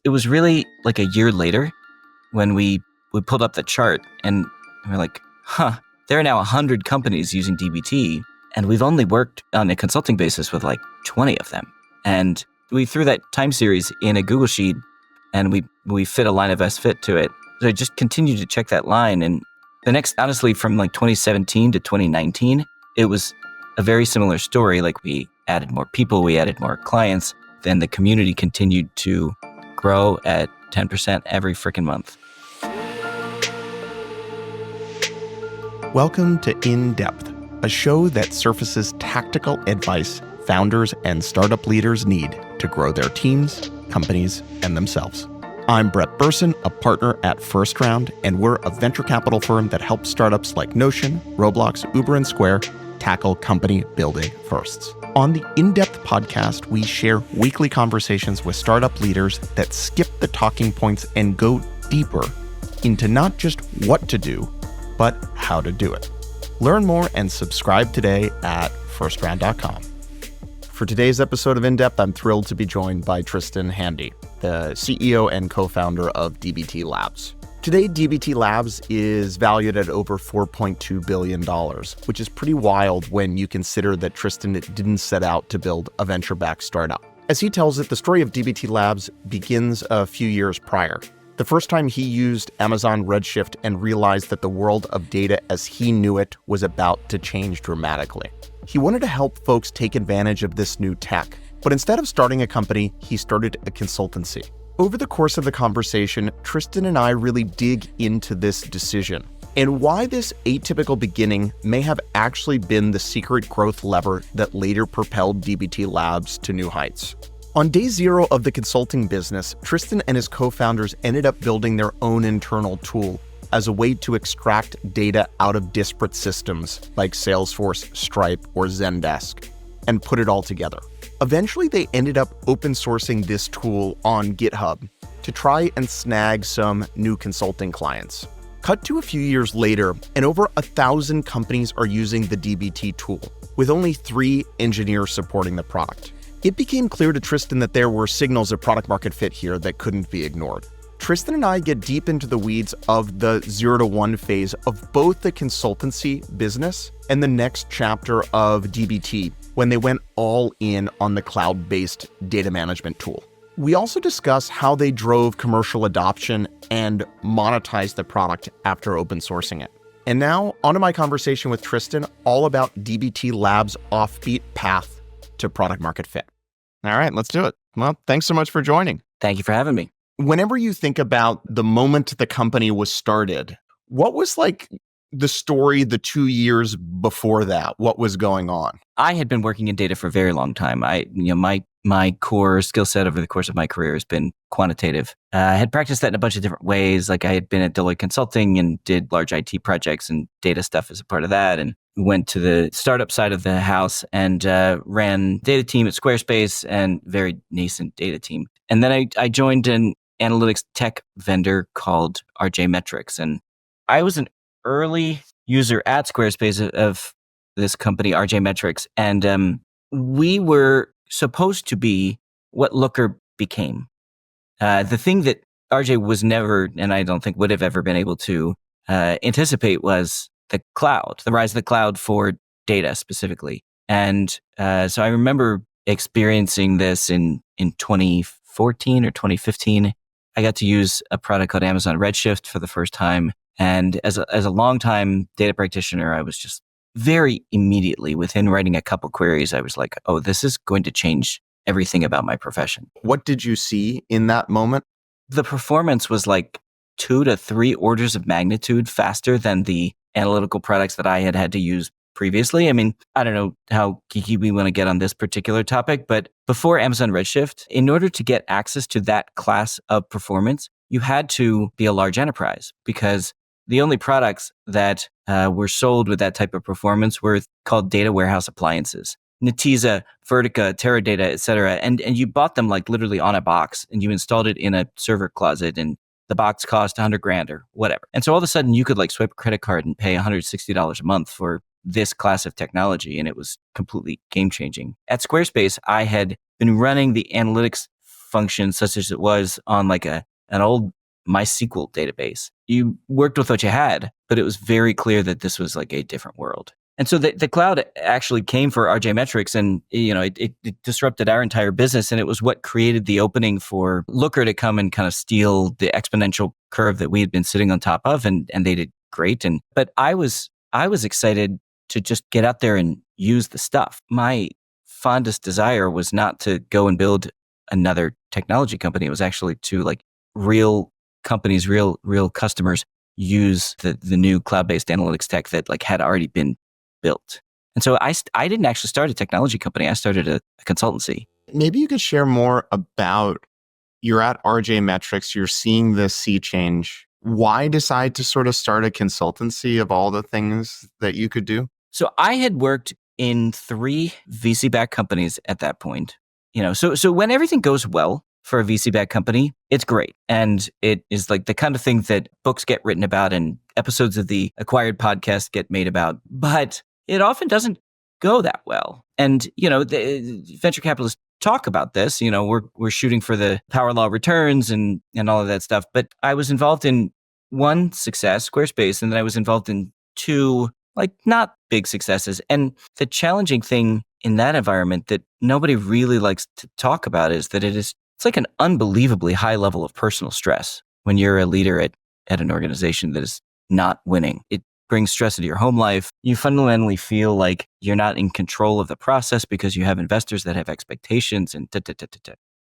it was really like a year later when we pulled up the chart and we're like, there are now 100 companies using DBT, and we've only worked on a consulting basis with like 20 of them. And we threw that time series in a Google Sheet, and we fit a line of S fit to it. So I just continued to check that line. And the next, honestly, from like 2017 to 2019, it was a very similar story. Like we added more people, we added more clients, then the community continued to grow at 10% every freaking month. Welcome to In Depth, a show that surfaces tactical advice founders and startup leaders need to grow their teams, companies, and themselves. I'm Brett Burson, a partner at First Round, and we're a venture capital firm that helps startups like Notion, Roblox, Uber, and Square tackle company building firsts. On the In-Depth podcast, we share weekly conversations with startup leaders that skip the talking points and go deeper into not just what to do, but how to do it. Learn more and subscribe today at firstround.com. For today's episode of In-Depth, I'm thrilled to be joined by Tristan Handy, the CEO and co-founder of Dbt Labs. Today, Dbt Labs is valued at over $4.2 billion, which is pretty wild when you consider that Tristan didn't set out to build a venture-backed startup. As he tells it, the story of Dbt Labs begins a few years prior. The first time he used Amazon Redshift and realized that the world of data as he knew it was about to change dramatically. He wanted to help folks take advantage of this new tech, but instead of starting a company, he started a consultancy. Over the course of the conversation, Tristan and I really dig into this decision and why this atypical beginning may have actually been the secret growth lever that later propelled Dbt Labs to new heights. On day zero of the consulting business, Tristan and his co-founders ended up building their own internal tool as a way to extract data out of disparate systems like Salesforce, Stripe, or Zendesk, and put it all together. Eventually, they ended up open sourcing this tool on GitHub to try and snag some new consulting clients. Cut to a few years later, and over 1,000 companies are using the DBT tool, with only 3 engineers supporting the product. It became clear to Tristan that there were signals of product market fit here that couldn't be ignored. Tristan and I get deep into the weeds of the 0 to 1 phase of both the consultancy business and the next chapter of DBT, when they went all in on the cloud-based data management tool. We also discuss how they drove commercial adoption and monetized the product after open sourcing it. And now, onto my conversation with Tristan, all about Dbt Labs' offbeat path to product market fit. All right, let's do it. Well, thanks so much for joining. Thank you for having me. Whenever you think about the moment the company was started, what was like the story the 2 years before that? What was going on? I had been working in data for a very long time. My core skill set over the course of my career has been quantitative. I had practiced that in a bunch of different ways. Like I had been at Deloitte Consulting and did large IT projects and data stuff as a part of that, and went to the startup side of the house and ran data team at Squarespace and very nascent data team. And then I joined an analytics tech vendor called RJMetrics, and I was an early user at Squarespace of this company, RJMetrics, and we were supposed to be what Looker became. The thing that RJ was never, and I don't think would have ever been able to anticipate, was the cloud, the rise of the cloud for data specifically. And so I remember experiencing this in 2014 or 2015. I got to use a product called Amazon Redshift for the first time. And as a longtime data practitioner, I was just very immediately within writing a couple queries, I was like, oh, this is going to change everything about my profession. What did you see in that moment? The performance was like 2 to 3 orders of magnitude faster than the analytical products that I had to use previously. I mean, I don't know how geeky we want to get on this particular topic, but before Amazon Redshift, in order to get access to that class of performance, you had to be a large enterprise, because the only products that were sold with that type of performance were called data warehouse appliances. Netezza, Vertica, Teradata, et cetera. And you bought them like literally on a box, and you installed it in a server closet, and the box cost $100,000 or whatever. And so all of a sudden you could like swipe a credit card and pay $160 a month for this class of technology. And it was completely game changing. At Squarespace, I had been running the analytics function, such as it was on like an old MySQL database. You worked with what you had, but it was very clear that this was like a different world. And so the cloud actually came for RJMetrics, and it disrupted our entire business, and it was what created the opening for Looker to come and kind of steal the exponential curve that we had been sitting on top of, and they did great. But I was excited to just get out there and use the stuff. My fondest desire was not to go and build another technology company. It was actually to like real companies, real customers use the new cloud-based analytics tech that like had already been built. And so I didn't actually start a technology company. I started a consultancy. Maybe you could share more about, you're at RJMetrics, you're seeing this sea change. Why decide to sort of start a consultancy of all the things that you could do? So I had worked in 3 VC-backed companies at that point. So when everything goes well for a VC-backed company, it's great. And it is like the kind of thing that books get written about and episodes of the Acquired podcast get made about. But it often doesn't go that well. And, the venture capitalists talk about this. We're shooting for the power law returns and all of that stuff. But I was involved in 1 success, Squarespace, and then I was involved in 2 like not big successes. And the challenging thing in that environment that nobody really likes to talk about is that it's like an unbelievably high level of personal stress when you're a leader at an organization that is not winning. It brings stress into your home life. You fundamentally feel like you're not in control of the process because you have investors that have expectations and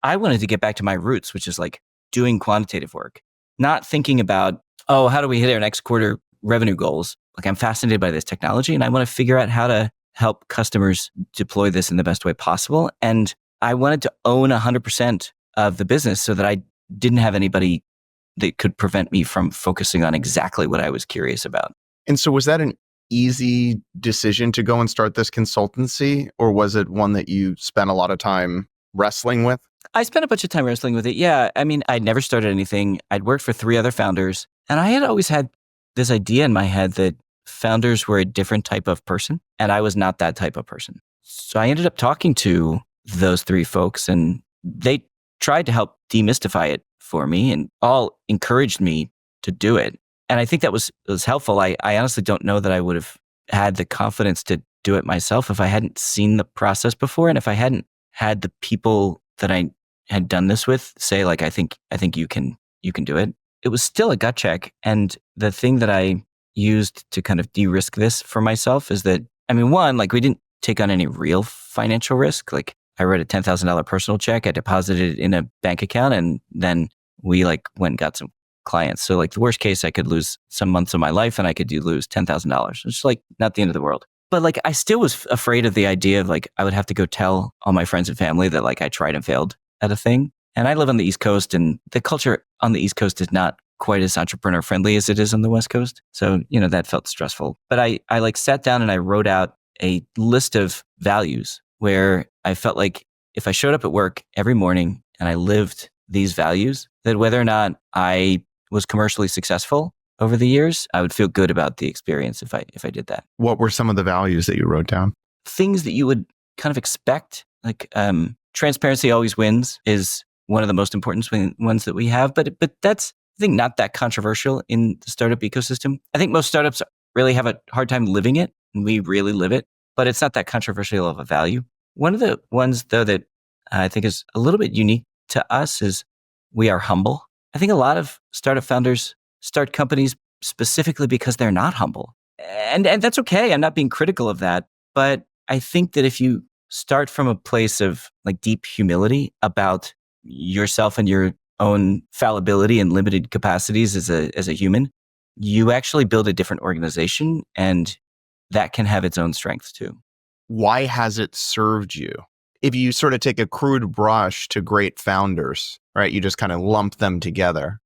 I wanted to get back to my roots, which is like doing quantitative work, not thinking about, how do we hit our next quarter revenue goals? Like I'm fascinated by this technology and I want to figure out how to help customers deploy this in the best way possible. And I wanted to own 100% of the business so that I didn't have anybody that could prevent me from focusing on exactly what I was curious about. And so was that an easy decision to go and start this consultancy, or was it one that you spent a lot of time wrestling with? I spent a bunch of time wrestling with it. Yeah. I mean, I'd never started anything. I'd worked for 3 other founders, and I had always had this idea in my head that founders were a different type of person, and I was not that type of person. So I ended up talking to those 3 folks, and they tried to help demystify it for me and all encouraged me to do it. And I think that was helpful. I honestly don't know that I would have had the confidence to do it myself if I hadn't seen the process before, and if I hadn't had the people that I had done this with say like, I think you can do it. It was still a gut check. And the thing that I used to kind of de-risk this for myself is that, I mean, 1, like we didn't take on any real financial risk. Like I wrote a $10,000 personal check, I deposited it in a bank account, and then we like went and got some clients. So like the worst case, I could lose some months of my life and I could lose $10,000. It's like not the end of the world. But like I still was afraid of the idea of like I would have to go tell all my friends and family that like I tried and failed at a thing. And I live on the East Coast, and the culture on the East Coast is not quite as entrepreneur friendly as it is on the West Coast. So, that felt stressful. But I like sat down and I wrote out a list of values where I felt like if I showed up at work every morning and I lived these values, that whether or not I was commercially successful over the years, I would feel good about the experience if I did that. What were some of the values that you wrote down? Things that you would kind of expect, like transparency always wins is one of the most important ones that we have. But that's, I think, not that controversial in the startup ecosystem. I think most startups really have a hard time living it, and we really live it, but it's not that controversial of a value. One of the ones, though, that I think is a little bit unique to us is we are humble. I think a lot of startup founders start companies specifically because they're not humble. And that's okay. I'm not being critical of that. But I think that if you start from a place of like deep humility about yourself and your own fallibility and limited capacities as a human, you actually build a different organization, and that can have its own strengths too. Why has it served you? If you sort of take a crude brush to great founders, right, you just kind of lump them together.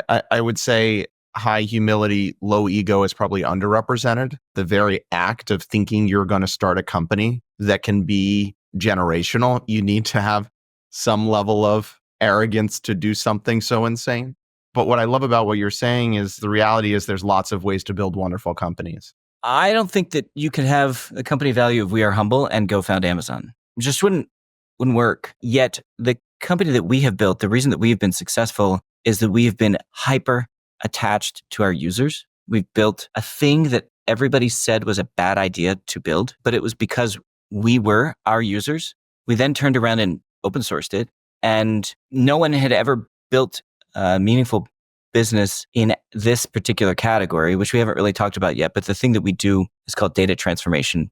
I would say high humility, low ego is probably underrepresented. The very act of thinking you're going to start a company that can be generational, you need to have some level of arrogance to do something so insane. But what I love about what you're saying is the reality is there's lots of ways to build wonderful companies. I don't think that you can have a company value of we are humble and go found Amazon. It just wouldn't work. Yet the company that we have built, the reason that we've been successful is that we have been hyper attached to our users. We've built a thing that everybody said was a bad idea to build, but it was because we were our users. We then turned around and open sourced it, and no one had ever built a meaningful business in this particular category, which we haven't really talked about yet. But the thing that we do is called data transformation.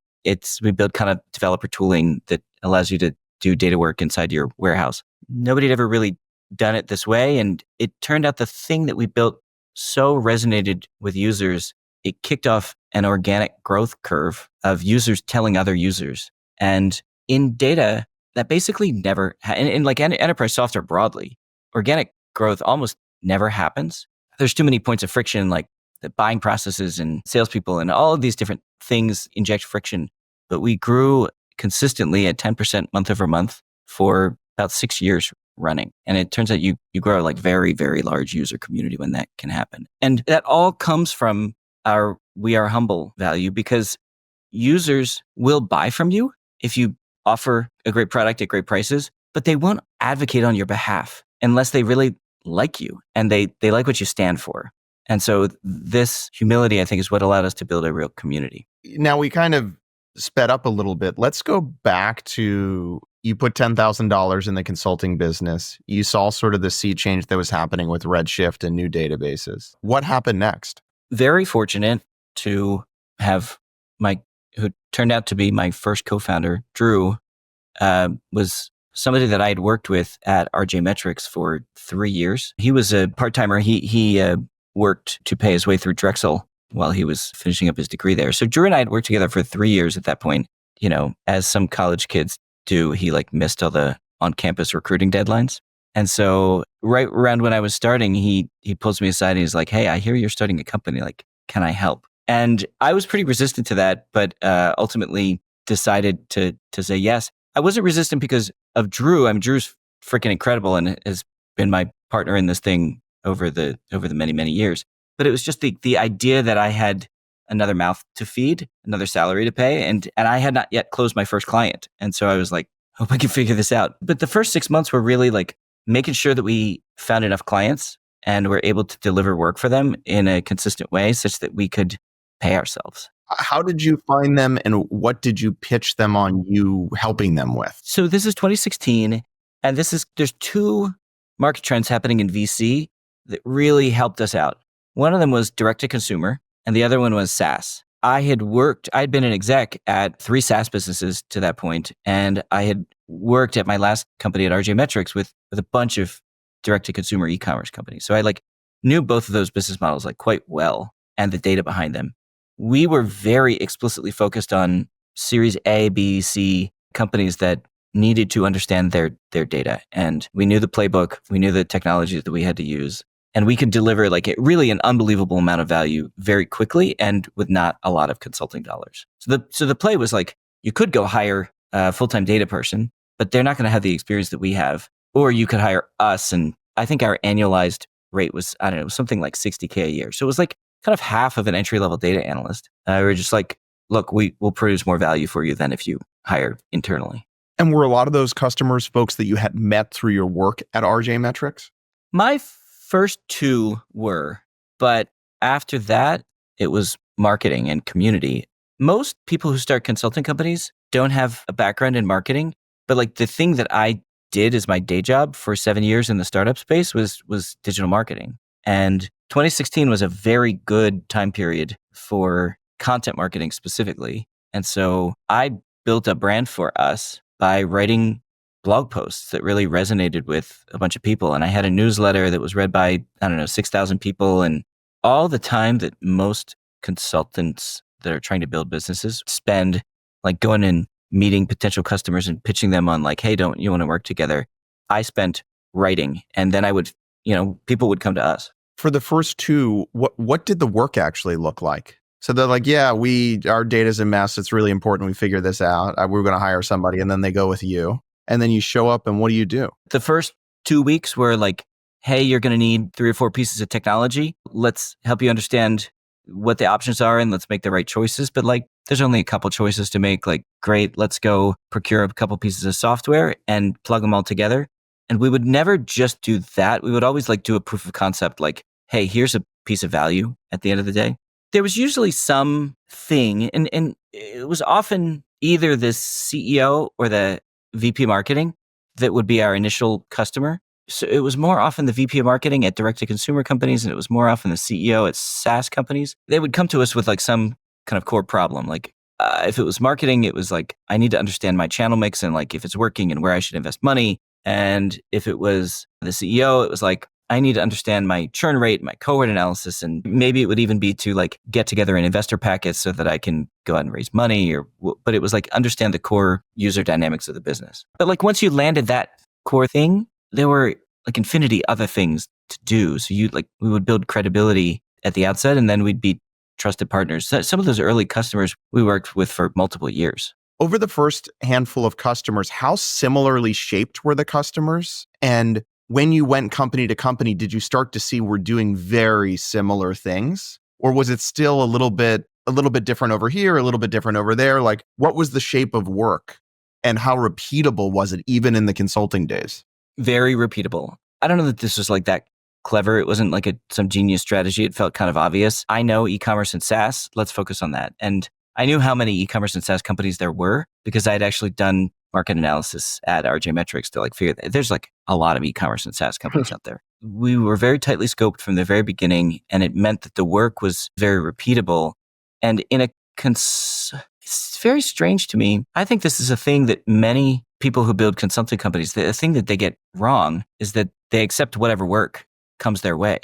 We build kind of developer tooling that allows you to do data work inside your warehouse. Nobody had ever really done it this way. And it turned out the thing that we built so resonated with users, it kicked off an organic growth curve of users telling other users. And in data, that basically never, in like enterprise software broadly, organic growth almost never happens. There's too many points of friction, like the buying processes and salespeople and all of these different things inject friction. But we grew consistently at 10% month over month for about 6 years running. And it turns out you grow like very, very large user community when that can happen. And that all comes from our we are humble value, because users will buy from you if you offer a great product at great prices, but they won't advocate on your behalf unless they really like you and they like what you stand for. And so this humility, I think, is what allowed us to build a real community. Now we kind of sped up a little bit. Let's go back to, you put $10,000 in the consulting business. You saw sort of the sea change that was happening with Redshift and new databases. What happened next? Very fortunate to have who turned out to be my first co-founder, Drew, was somebody that I had worked with at RJMetrics for 3 years. He was a part-timer. He worked to pay his way through Drexel while he was finishing up his degree there. So Drew and I had worked together for 3 years at that point. You know, as some college kids do, he like missed all the on-campus recruiting deadlines. And so right around when I was starting, he pulls me aside and he's like, "Hey, I hear you're starting a company. Like, can I help?" And I was pretty resistant to that, but ultimately decided to say yes. I wasn't resistant because of Drew. I mean, Drew's freaking incredible and has been my partner in this thing over the many, many years. But it was just the idea that I had another mouth to feed, another salary to pay, and I had not yet closed my first client. And so I was like, hope I can figure this out. But the first 6 months were really like making sure that we found enough clients and were able to deliver work for them in a consistent way such that we could pay ourselves. How did you find them and what did you pitch them on you helping them with? So this is 2016, and there's two market trends happening in VC that really helped us out. One of them was direct to consumer, and the other one was SaaS. I'd been an exec at 3 SaaS businesses to that point, and I had worked at my last company at RJMetrics with a bunch of direct to consumer e-commerce companies. So I like knew both of those business models like quite well and the data behind them. We were very explicitly focused on Series A, B, C companies that needed to understand their data. And we knew the playbook, we knew the technologies that we had to use, and we could deliver like really an unbelievable amount of value very quickly and with not a lot of consulting dollars. So the play was like, you could go hire a full-time data person, but they're not going to have the experience that we have. Or you could hire us. And I think our annualized rate was, I don't know, something like $60K a year. So it was like kind of half of an entry-level data analyst. We were just like, look, we will produce more value for you than if you hire internally. And were a lot of those customers folks that you had met through your work at RJMetrics? My first 2 were, but after that, it was marketing and community. Most people who start consulting companies don't have a background in marketing, but like the thing that I did as my day job for 7 years in the startup space was digital marketing. And 2016 was a very good time period for content marketing specifically. And so I built a brand for us by writing blog posts that really resonated with a bunch of people. And I had a newsletter that was read by, 6,000 people. And all the time that most consultants that are trying to build businesses spend like going and meeting potential customers and pitching them on like, hey, don't you want to work together? I spent writing. And then people would come to us. For the first 2, what did the work actually look like? So they're like, yeah, our data's a mess. It's really important we figure this out. We're going to hire somebody, and then they go with you. And then you show up, and what do? The first 2 weeks were like, hey, you're going to need 3 or 4 pieces of technology. Let's help you understand what the options are, and let's make the right choices. But like, there's only a couple choices to make. Like, great, let's go procure a couple pieces of software and plug them all together. And we would never just do that. We would always like do a proof of concept, like, hey, here's a piece of value at the end of the day. There was usually some thing, and it was often either the CEO or the VP marketing that would be our initial customer. So it was more often the VP of marketing at direct to consumer companies, and it was more often the CEO at SaaS companies. They would come to us with like some kind of core problem. Like if it was marketing, it was like, I need to understand my channel mix and like if it's working and where I should invest money. And if it was the CEO, it was like, I need to understand my churn rate, my cohort analysis, and maybe it would even be to like get together an investor package so that I can go out and raise money but it was like understand the core user dynamics of the business. But like once you landed that core thing, there were like infinity other things to do. So we would build credibility at the outset and then we'd be trusted partners. Some of those early customers we worked with for multiple years. Over the first handful of customers, how similarly shaped were the customers? And when you went company to company, did you start to see we're doing very similar things? Or was it still a little bit different over here, a little bit different over there? Like, what was the shape of work and how repeatable was it even in the consulting days? Very repeatable. I don't know that this was like that clever. It wasn't like some genius strategy. It felt kind of obvious. I know e-commerce and SaaS. Let's focus on that. And I knew how many e-commerce and SaaS companies there were because I had actually done market analysis at RJMetrics to like figure that there's like a lot of e-commerce and SaaS companies out there. We were very tightly scoped from the very beginning, and it meant that the work was very repeatable. And it's very strange to me. I think this is a thing that many people who build consulting companies, the thing that they get wrong is that they accept whatever work comes their way.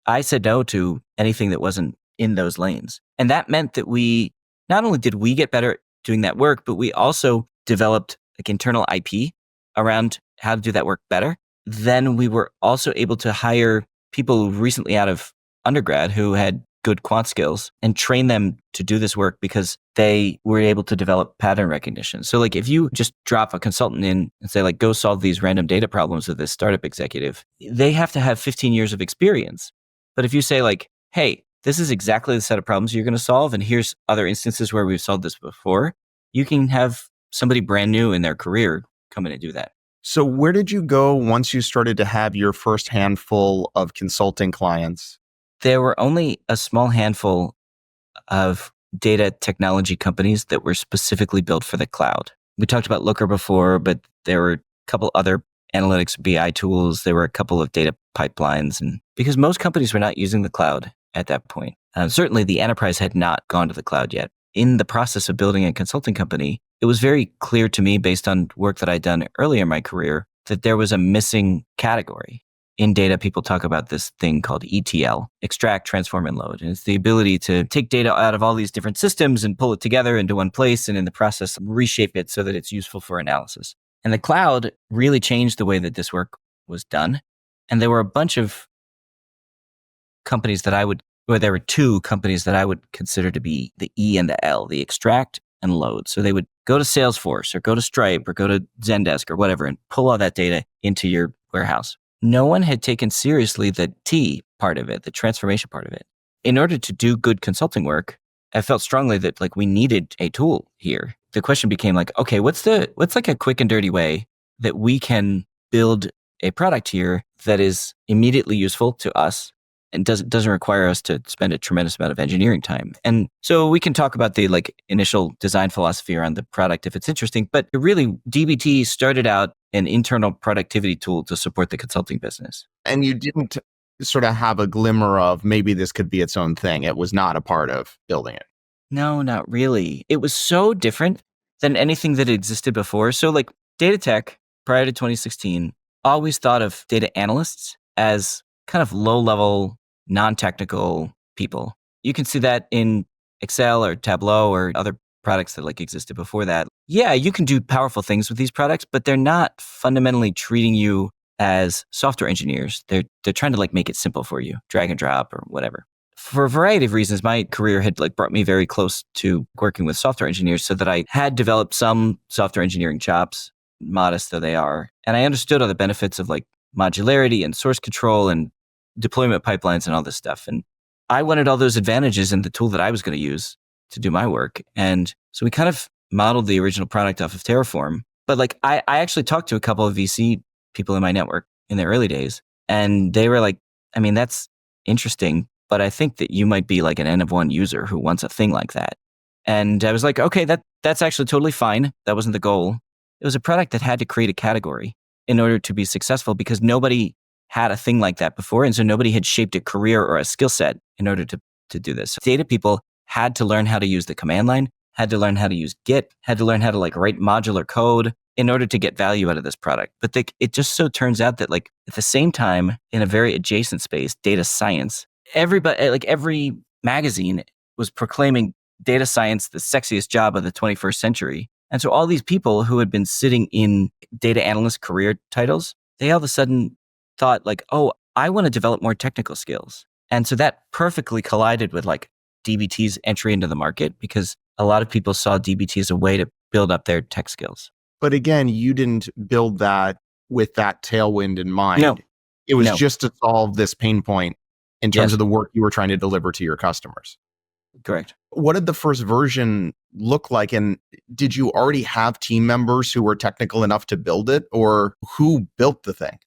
I said no to anything that wasn't in those lanes. And that meant that not only did we get better at doing that work, but we also developed like internal IP around how to do that work better. Then we were also able to hire people recently out of undergrad who had good quant skills and train them to do this work because they were able to develop pattern recognition. So like if you just drop a consultant in and say like, go solve these random data problems with this startup executive, they have to have 15 years of experience. But if you say like, hey, this is exactly the set of problems you're going to solve, and here's other instances where we've solved this before, you can have somebody brand new in their career come in and do that. So where did you go once you started to have your first handful of consulting clients? There were only a small handful of data technology companies that were specifically built for the cloud. We talked about Looker before, but there were a couple other analytics BI tools. There were a couple of data pipelines. And because most companies were not using the cloud at that point, certainly the enterprise had not gone to the cloud yet. In the process of building a consulting company, it was very clear to me based on work that I'd done earlier in my career that there was a missing category. In data, people talk about this thing called ETL, extract, transform, and load. And it's the ability to take data out of all these different systems and pull it together into one place, and in the process, reshape it so that it's useful for analysis. And the cloud really changed the way that this work was done. And there were a bunch of companies there were two companies that I would consider to be the E and the L, the extract and load. So they would go to Salesforce or go to Stripe or go to Zendesk or whatever and pull all that data into your warehouse. No one had taken seriously the T part of it, the transformation part of it. In order to do good consulting work, I felt strongly that like we needed a tool here. The question became like, okay, what's like a quick and dirty way that we can build a product here that is immediately useful to us and doesn't require us to spend a tremendous amount of engineering time. And so we can talk about the like initial design philosophy around the product if it's interesting, but really DBT started out an internal productivity tool to support the consulting business. And you didn't sort of have a glimmer of maybe this could be its own thing. It was not a part of building it. No, not really. It was so different than anything that existed before. So like data tech prior to 2016 always thought of data analysts as kind of low-level, non-technical people. You can see that in Excel or Tableau or other products that like existed before that. Yeah, you can do powerful things with these products, but they're not fundamentally treating you as software engineers. They're trying to like make it simple for you, drag and drop or whatever. For a variety of reasons, my career had like brought me very close to working with software engineers so that I had developed some software engineering chops, modest though they are. And I understood all the benefits of like modularity and source control and deployment pipelines and all this stuff. And I wanted all those advantages in the tool that I was going to use to do my work. And so we kind of modeled the original product off of Terraform. But like I actually talked to a couple of VC people in my network in the early days. And they were like, I mean, that's interesting, but I think that you might be like an N of one user who wants a thing like that. And I was like, okay, that's actually totally fine. That wasn't the goal. It was a product that had to create a category in order to be successful because nobody had a thing like that before. And so nobody had shaped a career or a skill set in order to do this. So data people had to learn how to use the command line, had to learn how to use Git, had to learn how to like write modular code in order to get value out of this product. But it just so turns out that like at the same time, in a very adjacent space, data science, everybody, like every magazine was proclaiming data science the sexiest job of the 21st century. And so all these people who had been sitting in data analyst career titles, they all of a sudden thought like, oh, I want to develop more technical skills. And so that perfectly collided with like DBT's entry into the market because a lot of people saw DBT as a way to build up their tech skills. But again, you didn't build that with that tailwind in mind. No. It was No. just to solve this pain point in terms Yes. of the work you were trying to deliver to your customers. Correct. What did the first version look like? And did you already have team members who were technical enough to build it, or who built the thing?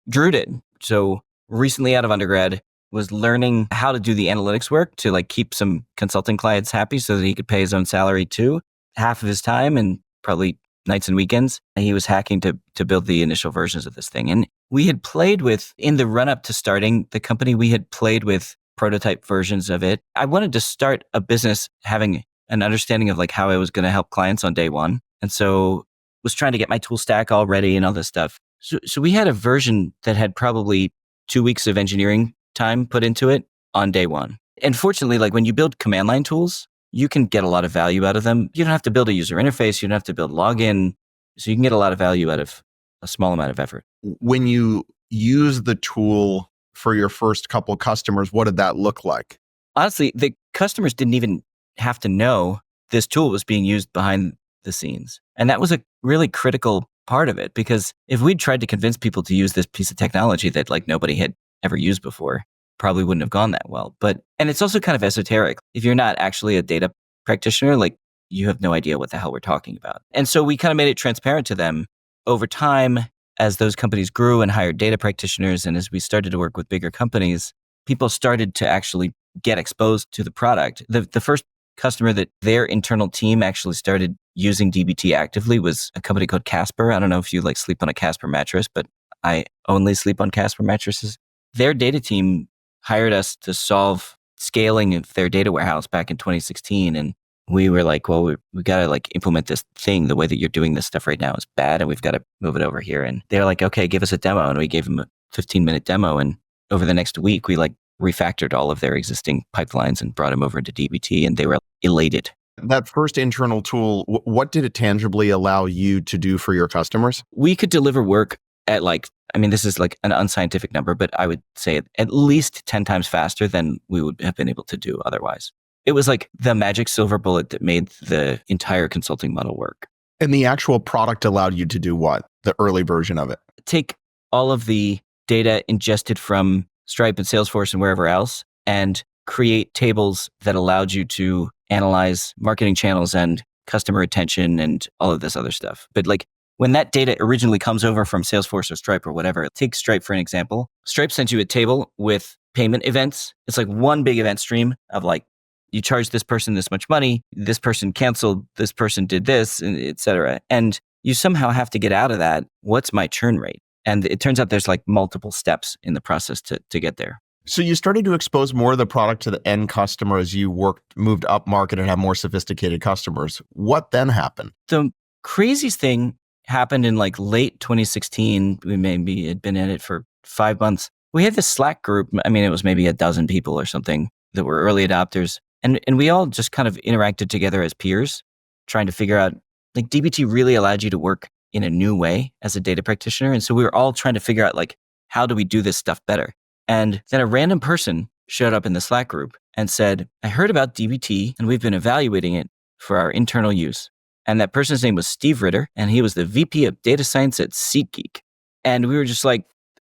Drew did. So recently out of undergrad, was learning how to do the analytics work to like keep some consulting clients happy so that he could pay his own salary too. Half of his time and probably nights and weekends, he was hacking to build the initial versions of this thing. And we had played with, in the run up to starting the company, we had played with prototype versions of it. I wanted to start a business having an understanding of like how I was going to help clients on day one. And so was trying to get my tool stack all ready and all this stuff. So we had a version that had probably 2 weeks of engineering time put into it on day one. And fortunately, like when you build command line tools, you can get a lot of value out of them. You don't have to build a user interface. You don't have to build login. So you can get a lot of value out of a small amount of effort. When you use the tool for your first couple of customers, what did that look like? Honestly, the customers didn't even have to know this tool was being used behind the scenes. And that was a really critical part of it, because if we'd tried to convince people to use this piece of technology that like nobody had ever used before, probably wouldn't have gone that well. And it's also kind of esoteric. If you're not actually a data practitioner, like you have no idea what the hell we're talking about. And so we kind of made it transparent to them over time as those companies grew and hired data practitioners. And as we started to work with bigger companies, people started to actually get exposed to the product. The first customer that their internal team actually started using DBT actively was a company called Casper. I don't know if you like sleep on a Casper mattress, but I only sleep on Casper mattresses. Their data team hired us to solve scaling of their data warehouse back in 2016. And we were like, well, we got to like implement this thing. The way that you're doing this stuff right now is bad, and we've got to move it over here. And they're like, okay, give us a demo. And we gave them a 15-minute demo. And over the next week, we like refactored all of their existing pipelines and brought them over into DBT, and they were elated. That first internal tool, what did it tangibly allow you to do for your customers? We could deliver work at like, I mean, this is like an unscientific number, but I would say at least 10 times faster than we would have been able to do otherwise. It was like the magic silver bullet that made the entire consulting model work. And the actual product allowed you to do what? The early version of it? Take all of the data ingested from Stripe and Salesforce and wherever else and create tables that allowed you to analyze marketing channels and customer retention and all of this other stuff. But like when that data originally comes over from Salesforce or Stripe or whatever, take Stripe for an example. Stripe sends you a table with payment events. It's like one big event stream of like, you charge this person this much money, this person canceled, this person did this, et cetera. And you somehow have to get out of that. What's my churn rate? And it turns out there's like multiple steps in the process to get there. So you started to expose more of the product to the end customer as you moved up market and have more sophisticated customers. What then happened? The craziest thing happened in like late 2016. We maybe had been at it for 5 months. We had this Slack group. I mean, it was maybe a dozen people or something that were early adopters. And we all just kind of interacted together as peers, trying to figure out, like DBT really allowed you to work in a new way as a data practitioner. And so we were all trying to figure out like, how do we do this stuff better? And then a random person showed up in the Slack group and said, I heard about DBT and we've been evaluating it for our internal use. And that person's name was Steve Ritter, and he was the VP of data science at SeatGeek. And we were just like,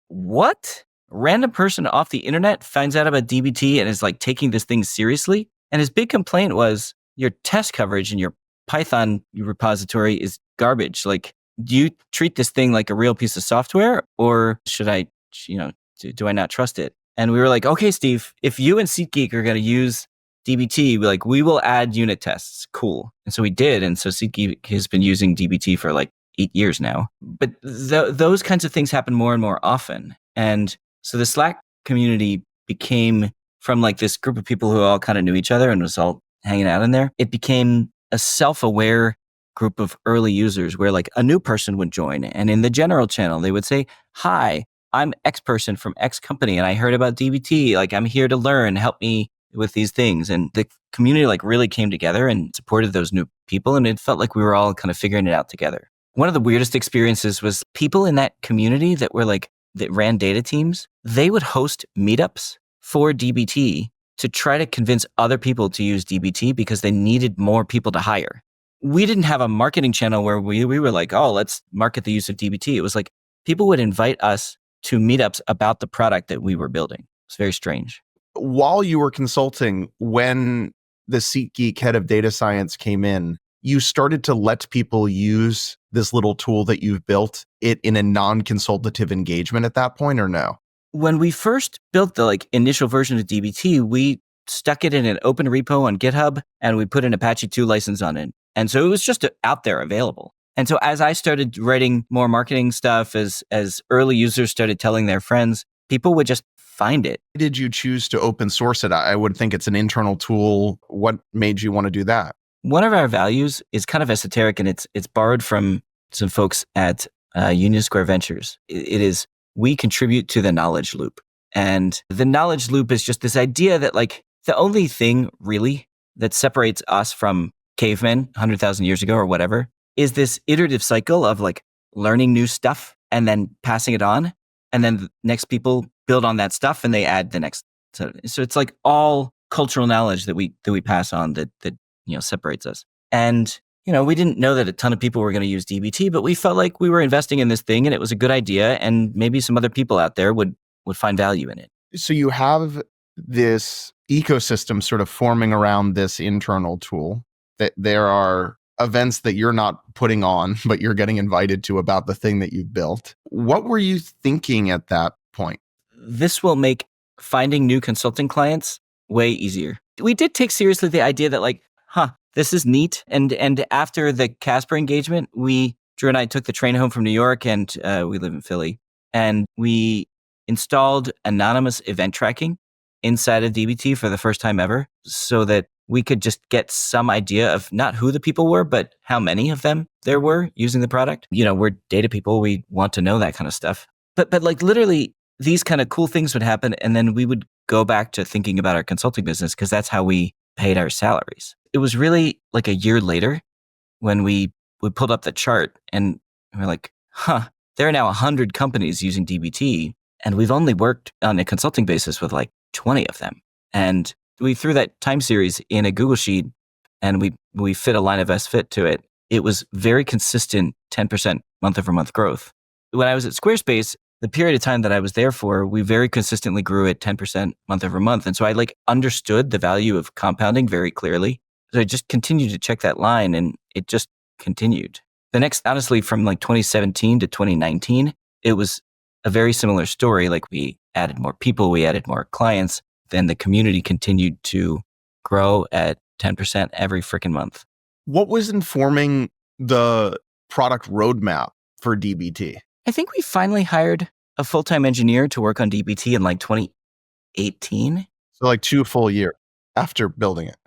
what? Random person off the internet finds out about DBT and is like taking this thing seriously? And his big complaint was your test coverage in your Python repository is garbage. Like do you treat this thing like a real piece of software, or should I, do I not trust it? And we were like, okay, Steve, if you and SeatGeek are going to use DBT, we will add unit tests. Cool. And so we did. And so SeatGeek has been using DBT for like 8 years now. But those kinds of things happen more and more often. And so the Slack community became, from like this group of people who all kind of knew each other and was all hanging out in there, it became a self-aware group of early users where like a new person would join. And in the general channel, they would say, hi, I'm X person from X company and I heard about DBT. Like, I'm here to learn, help me with these things. And the community like really came together and supported those new people. And it felt like we were all kind of figuring it out together. One of the weirdest experiences was people in that community that ran data teams. They would host meetups for DBT to try to convince other people to use DBT because they needed more people to hire. We didn't have a marketing channel where we were like, oh, let's market the use of DBT. It was like people would invite us to meetups about the product that we were building. It's very strange. While you were consulting, when the SeatGeek head of data science came in, you started to let people use this little tool that you've built it in a non-consultative engagement at that point, or no? When we first built the like initial version of DBT, we stuck it in an open repo on GitHub and we put an Apache 2 license on it. And so it was just out there available. And so as I started writing more marketing stuff, as early users started telling their friends, people would just find it. Why did you choose to open source it? I would think it's an internal tool. What made you want to do that? One of our values is kind of esoteric, and it's borrowed from some folks at Union Square Ventures. It is, we contribute to the knowledge loop. And the knowledge loop is just this idea that like the only thing really that separates us from cavemen 100,000 years ago or whatever is this iterative cycle of like learning new stuff and then passing it on. And then the next people build on that stuff and they add the next. So it's like all cultural knowledge that we pass on that separates us. And, we didn't know that a ton of people were going to use DBT, but we felt like we were investing in this thing and it was a good idea. And maybe some other people out there would find value in it. So you have this ecosystem sort of forming around this internal tool, that there are events that you're not putting on, but you're getting invited to about the thing that you've built. What were you thinking at that point? This will make finding new consulting clients way easier. We did take seriously the idea that like, this is neat. And after the Casper engagement, Drew and I took the train home from New York, and we live in Philly, and we installed anonymous event tracking inside of DBT for the first time ever, so that we could just get some idea of not who the people were, but how many of them there were using the product. We're data people. We want to know that kind of stuff. But like literally these kind of cool things would happen. And then we would go back to thinking about our consulting business because that's how we paid our salaries. It was really like a year later when we pulled up the chart and we're like, there are now 100 companies using DBT. And we've only worked on a consulting basis with like 20 of them. And we threw that time series in a Google Sheet and we fit a line of S-fit to it. It was very consistent 10% month over month growth. When I was at Squarespace, the period of time that I was there for, we very consistently grew at 10% month over month. And so I like understood the value of compounding very clearly. So I just continued to check that line and it just continued. The next, honestly, from like 2017 to 2019, it was a very similar story. Like we added more people, we added more clients. Then the community continued to grow at 10% every freaking month. What was informing the product roadmap for DBT? I think we finally hired a full-time engineer to work on DBT in like 2018. So like 2 full years after building it.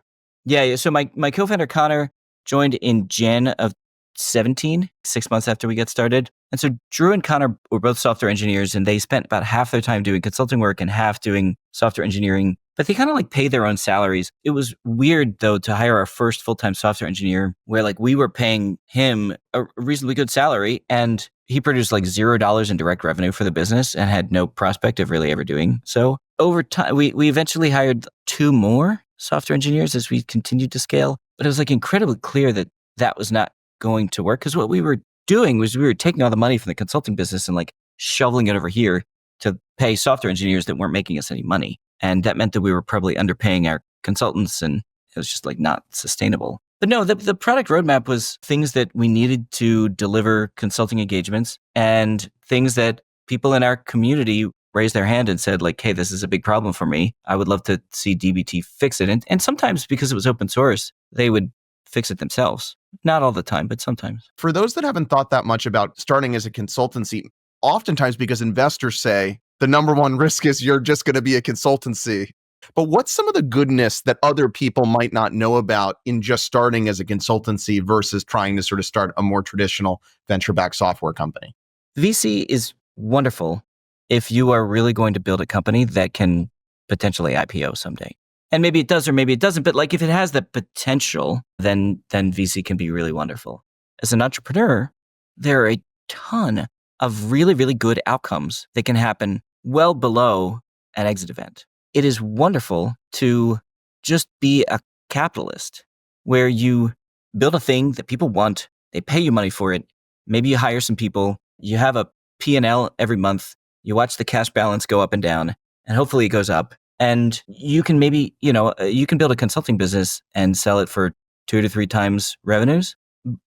Yeah. So my co-founder Connor joined in Jan of 17, 6 months after we got started. And so Drew and Connor were both software engineers, and they spent about half their time doing consulting work and half doing software engineering, but they kind of like pay their own salaries. It was weird though to hire our first full-time software engineer where like we were paying him a reasonably good salary and he produced like $0 in direct revenue for the business and had no prospect of really ever doing so. Over time, we eventually hired 2 more software engineers as we continued to scale, but it was like incredibly clear that that was not going to work because what we were doing was we were taking all the money from the consulting business and like shoveling it over here to pay software engineers that weren't making us any money. And that meant that we were probably underpaying our consultants and it was just like not sustainable. But no, the product roadmap was things that we needed to deliver consulting engagements and things that people in our community raised their hand and said like, hey, this is a big problem for me. I would love to see DBT fix it. And sometimes because it was open source, they would fix it themselves. Not all the time, but sometimes. For those that haven't thought that much about starting as a consultancy, oftentimes because investors say the number one risk is you're just going to be a consultancy. But what's some of the goodness that other people might not know about in just starting as a consultancy versus trying to sort of start a more traditional venture-backed software company? VC is wonderful if you are really going to build a company that can potentially IPO someday. And maybe it does or maybe it doesn't, but like if it has the potential, then VC can be really wonderful. As an entrepreneur, there are a ton of really, really good outcomes that can happen well below an exit event. It is wonderful to just be a capitalist where you build a thing that people want, they pay you money for it, maybe you hire some people, you have a P&L every month, you watch the cash balance go up and down, and hopefully it goes up. And you can maybe, you can build a consulting business and sell it for 2 to 3 times revenues,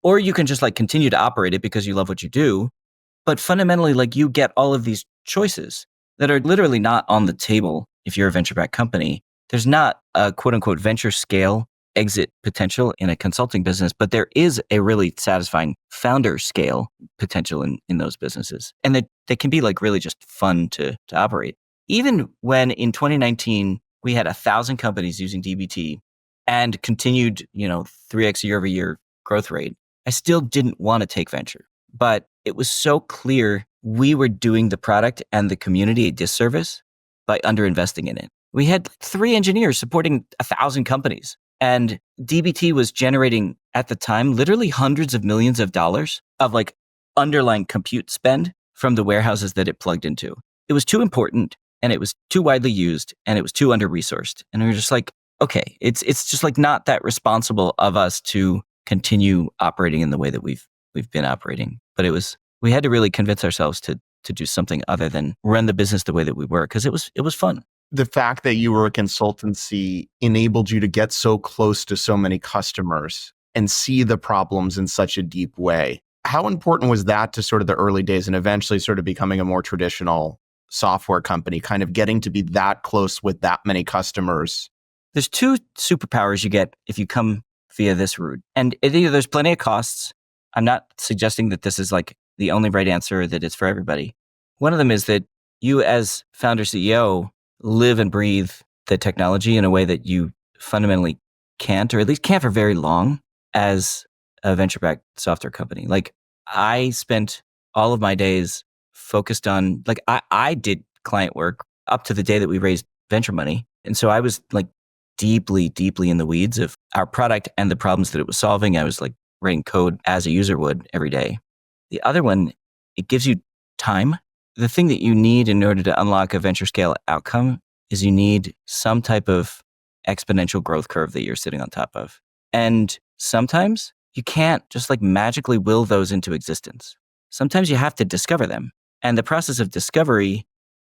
or you can just like continue to operate it because you love what you do. But fundamentally, like you get all of these choices that are literally not on the table if you're a venture-backed company. There's not a quote unquote venture scale exit potential in a consulting business, but there is a really satisfying founder scale potential in those businesses. And they can be like really just fun to operate. Even when in 2019, we had 1,000 companies using DBT and continued, 3x year over year growth rate, I still didn't want to take venture. But it was so clear we were doing the product and the community a disservice by underinvesting in it. We had 3 engineers supporting 1,000 companies. And DBT was generating at the time literally hundreds of millions of dollars of like underlying compute spend from the warehouses that it plugged into. It was too important and it was too widely used and it was too under-resourced. And we were just like, okay, it's just like not that responsible of us to continue operating in the way that we've been operating. But we had to really convince ourselves to do something other than run the business the way that we were, because it was fun. The fact that you were a consultancy enabled you to get so close to so many customers and see the problems in such a deep way. How important was that to sort of the early days and eventually sort of becoming a more traditional software company, kind of getting to be that close with that many customers? There's 2 superpowers you get if you come via this route. And either there's plenty of costs. I'm not suggesting that this is like the only right answer, that it's for everybody. One of them is that you as founder CEO live and breathe the technology in a way that you fundamentally can't, or at least can't for very long as a venture-backed software company. Like I spent all of my days focused on, like I did client work up to the day that we raised venture money. And so I was like deeply, deeply in the weeds of our product and the problems that it was solving. I was like writing code as a user would every day. The other one, it gives you time. The thing that you need in order to unlock a venture scale outcome is you need some type of exponential growth curve that you're sitting on top of. And sometimes you can't just like magically will those into existence. Sometimes you have to discover them. And the process of discovery,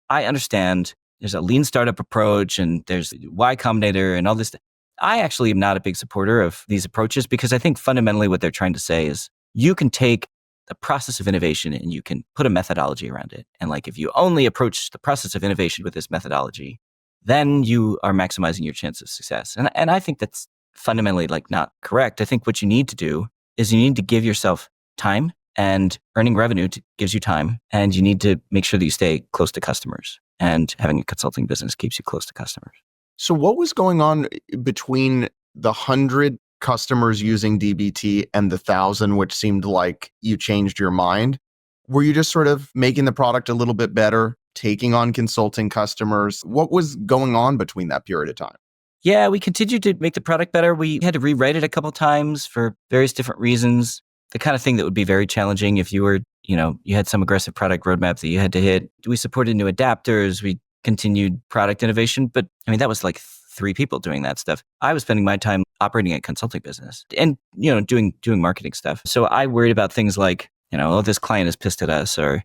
I understand there's a lean startup approach and there's Y Combinator and all this. I actually am not a big supporter of these approaches because I think fundamentally what they're trying to say is you can take the process of innovation and you can put a methodology around it. And like if you only approach the process of innovation with this methodology, then you are maximizing your chance of success. And I think that's fundamentally like not correct. I think what you need to do is you need to give yourself time, and earning revenue gives you time, and you need to make sure that you stay close to customers, and having a consulting business keeps you close to customers. So what was going on between the 100 customers using DBT and the 1,000, which seemed like you changed your mind? Were you just sort of making the product a little bit better, taking on consulting customers? What was going on between that period of time? Yeah, we continued to make the product better. We had to rewrite it a couple times for various different reasons. The kind of thing that would be very challenging if you were, you had some aggressive product roadmap that you had to hit. We supported new adapters. We continued product innovation. But I mean, that was like 3 people doing that stuff. I was spending my time operating a consulting business and, doing marketing stuff. So I worried about things like, oh, this client is pissed at us, or,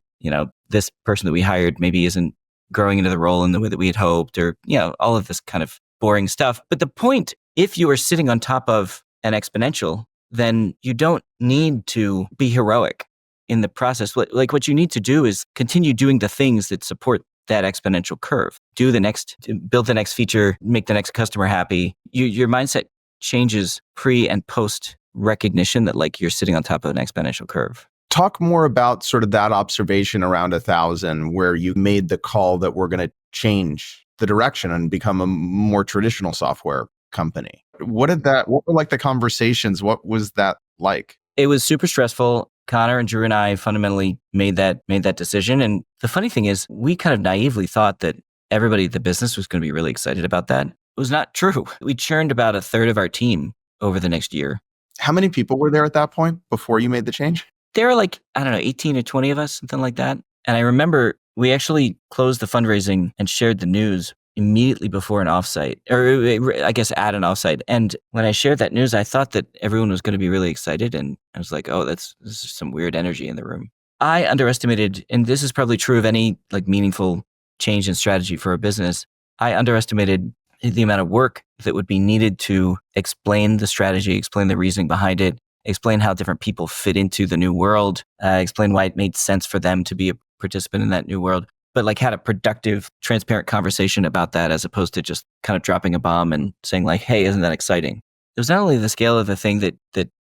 this person that we hired maybe isn't growing into the role in the way that we had hoped, or, all of this kind of boring stuff. But the point, if you are sitting on top of and exponential, then you don't need to be heroic in the process. Like what you need to do is continue doing the things that support that exponential curve. Build the next feature, make the next customer happy. Your mindset changes pre and post recognition that like you're sitting on top of an exponential curve. Talk more about sort of that observation around 1,000, where you made the call that we're going to change the direction and become a more traditional software company. What were like the conversations? What was that like? It was super stressful. Connor and Drew and I fundamentally made that decision. And the funny thing is, we kind of naively thought that everybody at the business was going to be really excited about that. It was not true. We churned about a third of our team over the next year. How many people were there at that point before you made the change? There were like, I don't know, 18 or 20 of us, something like that. And I remember we actually closed the fundraising and shared the news immediately before an offsite, or I guess at an offsite. And when I shared that news, I thought that everyone was going to be really excited. And I was like, oh, this is some weird energy in the room. I underestimated, and this is probably true of any like meaningful change in strategy for a business. I underestimated the amount of work that would be needed to explain the strategy, explain the reasoning behind it, explain how different people fit into the new world, explain why it made sense for them to be a participant in that new world, but like had a productive, transparent conversation about that as opposed to just kind of dropping a bomb and saying like, hey, isn't that exciting? It was not only the scale of the thing that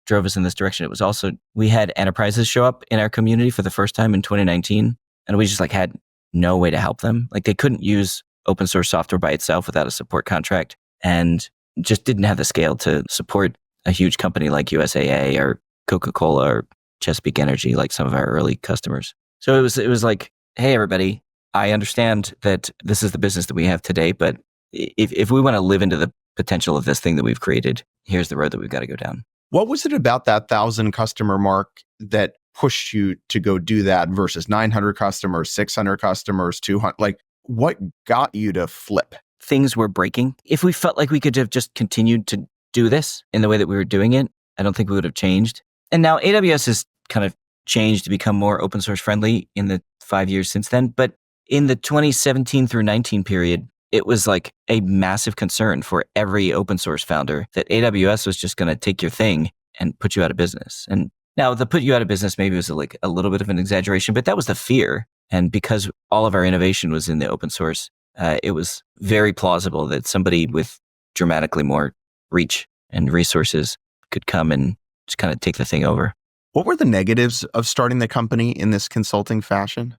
drove us in this direction, it was also, we had enterprises show up in our community for the first time in 2019, and we just like had no way to help them. Like they couldn't use open source software by itself without a support contract and just didn't have the scale to support a huge company like USAA or Coca-Cola or Chesapeake Energy, like some of our early customers. So it was like, hey, everybody, I understand that this is the business that we have today, but if we want to live into the potential of this thing that we've created, here's the road that we've got to go down. What was it about that 1,000 customer mark that pushed you to go do that versus 900 customers, 600 customers, 200? Like, what got you to flip? Things were breaking. If we felt like we could have just continued to do this in the way that we were doing it, I don't think we would have changed. And now AWS has kind of changed to become more open source friendly in the 5 years since then. But in the 2017 through 19 period, it was like a massive concern for every open source founder that AWS was just going to take your thing and put you out of business. And now the put you out of business maybe was like a little bit of an exaggeration, but that was the fear. And because all of our innovation was in the open source, it was very plausible that somebody with dramatically more reach and resources could come and just kind of take the thing over. What were the negatives of starting the company in this consulting fashion?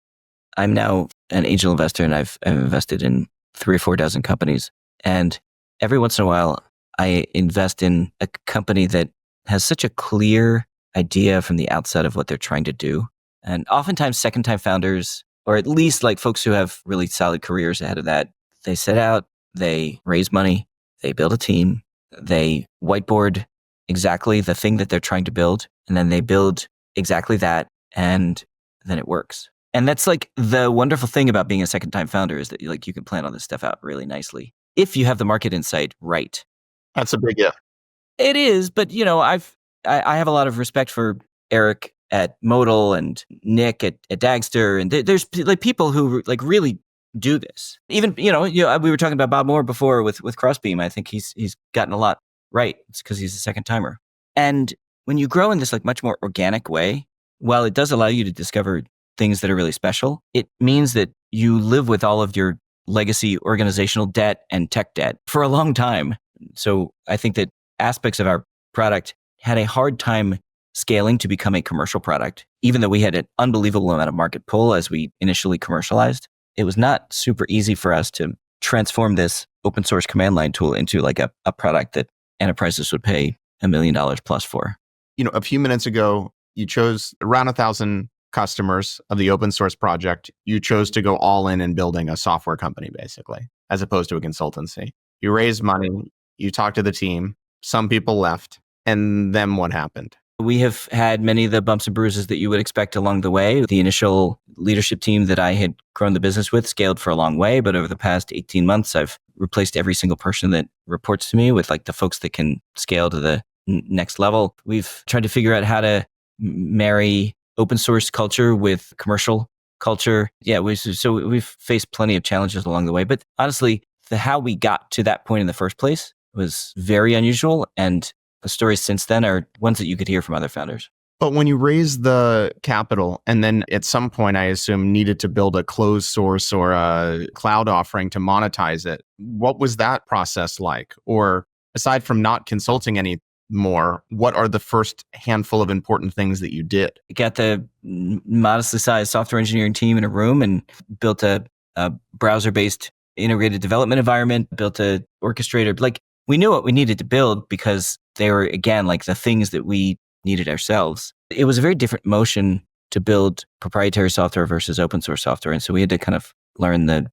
I'm now an angel investor and I've invested in 3 or 4 dozen companies. And every once in a while, I invest in a company that has such a clear idea from the outset of what they're trying to do. And oftentimes second-time founders, or at least like folks who have really solid careers ahead of that, they set out, they raise money, they build a team, they whiteboard exactly the thing that they're trying to build, and then they build exactly that, and then it works. And that's like the wonderful thing about being a second-time founder is that like you can plan all this stuff out really nicely if you have the market insight right. That's a big if. It is, but you know, I have a lot of respect for Eric at Modal and Nick at Dagster, and there's like people who like really do this. Even we were talking about Bob Moore before with Crossbeam. I think he's gotten a lot right. It's because he's a second timer. And when you grow in this like much more organic way, while it does allow you to discover things that are really special, it means that you live with all of your legacy organizational debt and tech debt for a long time. So I think that aspects of our product had a hard time scaling to become a commercial product, even though we had an unbelievable amount of market pull as we initially commercialized. It was not super easy for us to transform this open source command line tool into like a product that enterprises would pay $1 million plus for. A few minutes ago, you chose around 1,000 customers of the open source project. You chose to go all in building a software company, basically, as opposed to a consultancy. You raised money, you talked to the team, some people left, and then what happened? We have had many of the bumps and bruises that you would expect along the way. The initial leadership team that I had grown the business with scaled for a long way, but over the past 18 months, I've replaced every single person that reports to me with like the folks that can scale to the next level. We've tried to figure out how to marry open source culture with commercial culture. Yeah, we've faced plenty of challenges along the way, but honestly, how we got to that point in the first place was very unusual. And the stories since then are ones that you could hear from other founders. But when you raised the capital and then at some point, I assume, needed to build a closed source or a cloud offering to monetize it, what was that process like? Or aside from not consulting anymore, what are the first handful of important things that you did? Got the modestly sized software engineering team in a room and built a browser-based integrated development environment, built a orchestrator. Like, we knew what we needed to build because they were, again, like the things that we needed ourselves. It was a very different motion to build proprietary software versus open source software. And so we had to kind of learn the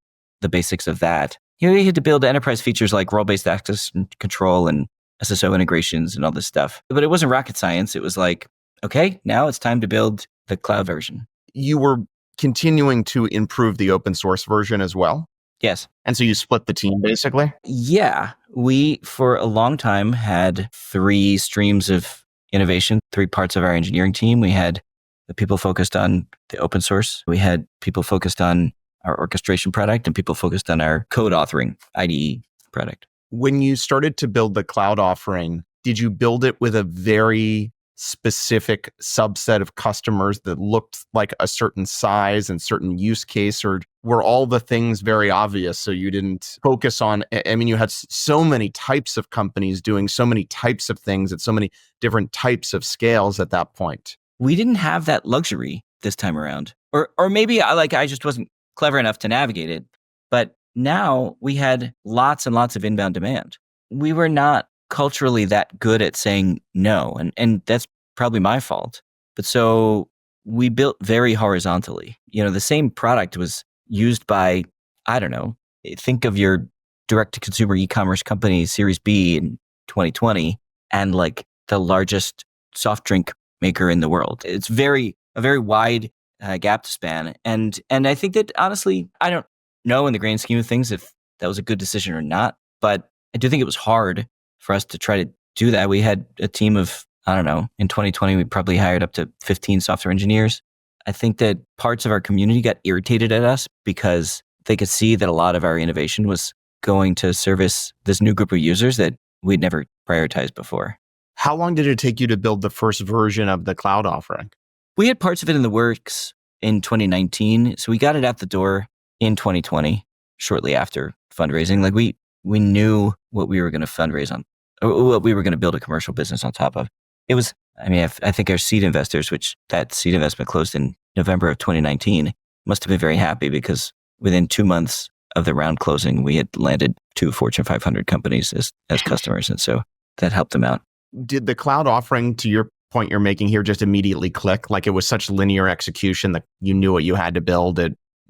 basics of that. We had to build enterprise features like role-based access control and SSO integrations and all this stuff. But it wasn't rocket science. It was like, okay, now it's time to build the cloud version. You were continuing to improve the open source version as well? Yes. And so you split the team basically? Yeah. We, for a long time, had 3 streams of innovation, 3 parts of our engineering team. We had the people focused on the open source. We had people focused on our orchestration product and people focused on our code authoring IDE product. When you started to build the cloud offering, did you build it with a very specific subset of customers that looked like a certain size and certain use case, or were all the things very obvious so you didn't focus on? I mean, you had so many types of companies doing so many types of things at so many different types of scales at that point. We didn't have that luxury this time around, or maybe I just wasn't clever enough to navigate it. But now we had lots and lots of inbound demand. We were not culturally that good at saying no, and that's probably my fault. But so we built very horizontally. The same product was used by, I don't know, think of your direct to consumer e-commerce company Series B in 2020 and like the largest soft drink maker in the world. It's a very wide gap to span. And I think that honestly, I don't know in the grand scheme of things if that was a good decision or not, but I do think it was hard for us to try to do that. We had a team of, I don't know, in 2020, we probably hired up to 15 software engineers. I think that parts of our community got irritated at us because they could see that a lot of our innovation was going to service this new group of users that we'd never prioritized before. How long did it take you to build the first version of the cloud offering? We had parts of it in the works in 2019. So we got it out the door in 2020, shortly after fundraising. Like we knew what we were going to fundraise on, or what we were going to build a commercial business on top of. It was, I think our seed investors, which that seed investment closed in November of 2019, must have been very happy because within 2 months of the round closing, we had landed 2 Fortune 500 companies as customers. And so that helped them out. Did the cloud offering, to your point you're making here, just immediately click? Like it was such linear execution that you knew what you had to build.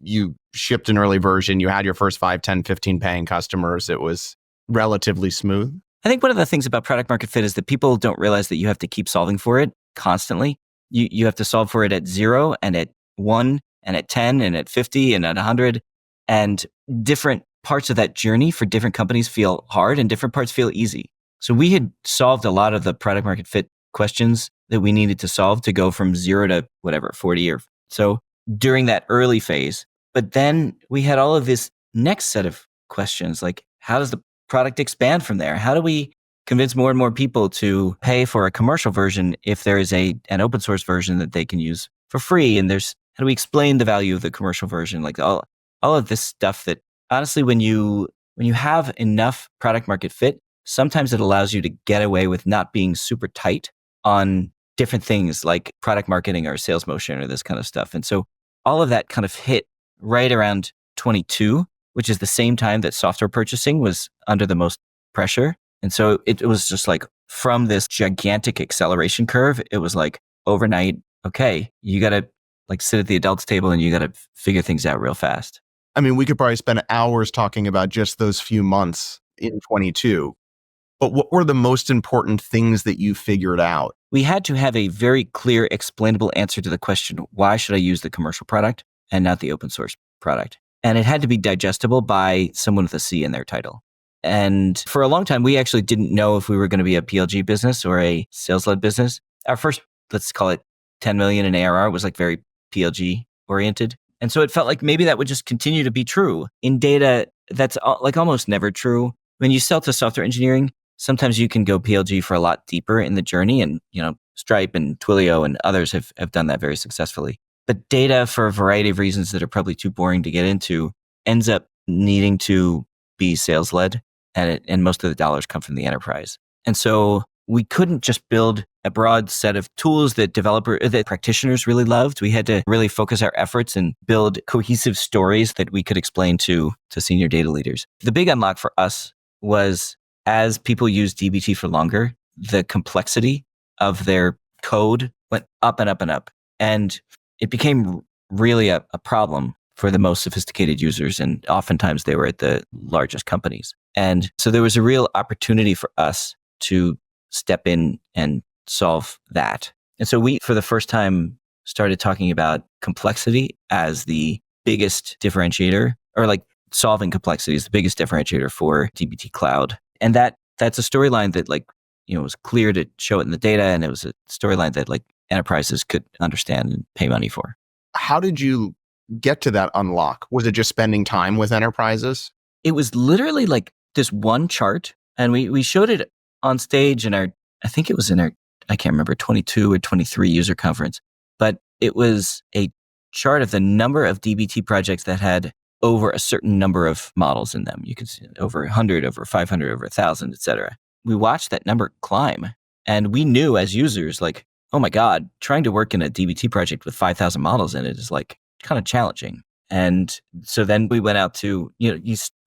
You shipped an early version, you had your first 5, 10, 15 paying customers. It was relatively smooth. I think one of the things about product market fit is that people don't realize that you have to keep solving for it constantly. You have to solve for it at 0 and at 1 and at 10 and at 50 and at 100. And different parts of that journey for different companies feel hard and different parts feel easy. So we had solved a lot of the product market fit questions that we needed to solve to go from 0 to 40 or so during that early phase. But then we had all of this next set of questions, like how does the product expand from there? How do we convince more and more people to pay for a commercial version if there is an open source version that they can use for free? And how do we explain the value of the commercial version? Like all of this stuff that honestly, when you have enough product market fit, sometimes it allows you to get away with not being super tight on different things like product marketing or sales motion or this kind of stuff. And so all of that kind of hit right around 22, which is the same time that software purchasing was under the most pressure. And so it was just like from this gigantic acceleration curve, it was like overnight, okay, you got to like sit at the adults table and you got to figure things out real fast. I mean, we could probably spend hours talking about just those few months in 22. But what were the most important things that you figured out? We had to have a very clear, explainable answer to the question, why should I use the commercial product and not the open source product? And it had to be digestible by someone with a C in their title. And for a long time, we actually didn't know if we were going to be a PLG business or a sales-led business. Our first, let's call it 10 million in ARR, was like very PLG oriented. And so it felt like maybe that would just continue to be true. In data, that's like almost never true. When you sell to software engineering, sometimes you can go PLG for a lot deeper in the journey. And, Stripe and Twilio and others have done that very successfully. But data, for a variety of reasons that are probably too boring to get into, ends up needing to be sales led. And most of the dollars come from the enterprise. And so we couldn't just build a broad set of tools that practitioners really loved. We had to really focus our efforts and build cohesive stories that we could explain to senior data leaders. The big unlock for us was, as people used DBT for longer, the complexity of their code went up and up and up. And it became really a problem for the most sophisticated users. And oftentimes they were at the largest companies. And so there was a real opportunity for us to step in and solve that. And so we, for the first time, started talking about complexity as the biggest differentiator, or like solving complexity is the biggest differentiator for dbt Cloud. And that's a storyline that was clear to show it in the data. And it was a storyline that enterprises could understand and pay money for. How did you get to that unlock? Was it just spending time with enterprises? It was literally this one chart. And we showed it on stage in I think it was in our, I can't remember, 22 or 23 user conference. But it was a chart of the number of DBT projects that had over a certain number of models in them. You could see over 100, over 500, over 1,000, et cetera. We watched that number climb. And we knew as users, oh my God, trying to work in a DBT project with 5,000 models in it is kind of challenging. And so then we went out to,